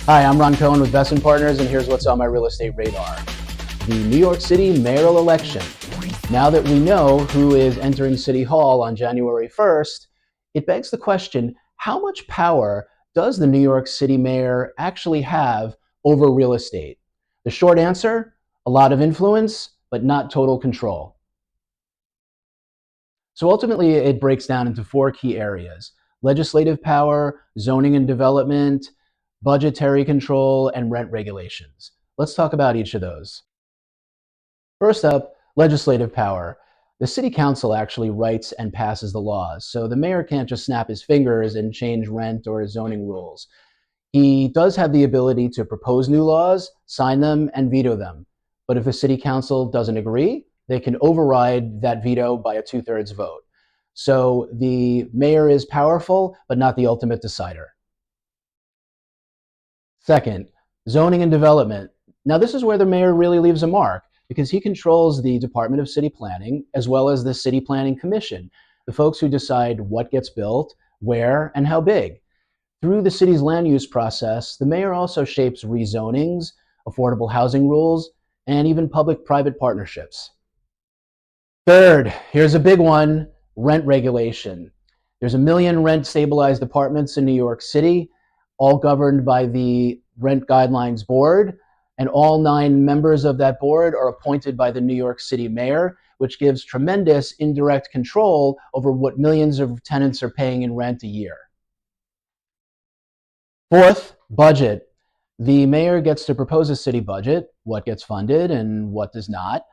Hi, I'm Ron Cohen with Vesson Partners, and here's what's on my real estate radar. The New York City mayoral election. Now that we know who is entering City Hall on January 1st, it begs the question, how much power does the New York City mayor actually have over real estate? The short answer, a lot of influence, but not total control. So ultimately, it breaks down into four key areas: legislative power, zoning and development, budgetary control, and rent regulations. Let's talk about each of those. First up, legislative power. The city council actually writes and passes the laws, so the mayor can't just snap his fingers and change rent or zoning rules. He does have the ability to propose new laws, sign them, and veto them. But if the city council doesn't agree, they can override that veto by a two-thirds vote. So the mayor is powerful, but not the ultimate decider. Second, zoning and development. Now, this is where the mayor really leaves a mark because he controls the Department of City Planning as well as the City Planning Commission, the folks who decide what gets built, where, and how big. Through the city's land use process, the mayor also shapes rezonings, affordable housing rules, and even public-private partnerships. Third, here's a big one, rent regulation. There's 1 million rent-stabilized apartments in New York City, all governed by the Rent Guidelines Board, and all 9 members of that board are appointed by the New York City mayor, which gives tremendous indirect control over what millions of tenants are paying in rent a year. Fourth, budget. The mayor gets to propose a city budget, what gets funded and what does not.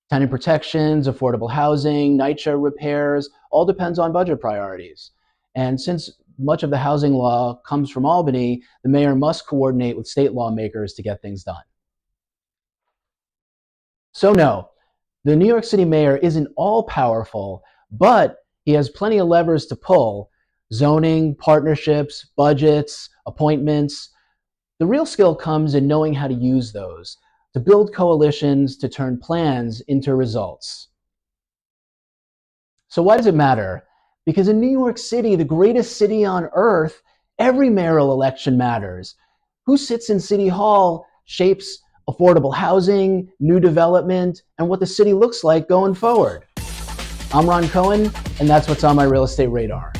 Tenant protections, affordable housing, NYCHA repairs, all depends on budget priorities. And since much of the housing law comes from Albany, the mayor must coordinate with state lawmakers to get things done. So no, the New York City mayor isn't all powerful, but he has plenty of levers to pull: zoning, partnerships, budgets, appointments. The real skill comes in knowing how to use those, to build coalitions, to turn plans into results. So why does it matter? Because in New York City, the greatest city on earth, every mayoral election matters. Who sits in City Hall shapes affordable housing, new development, and what the city looks like going forward. I'm Ron Cohen, and that's what's on my real estate radar.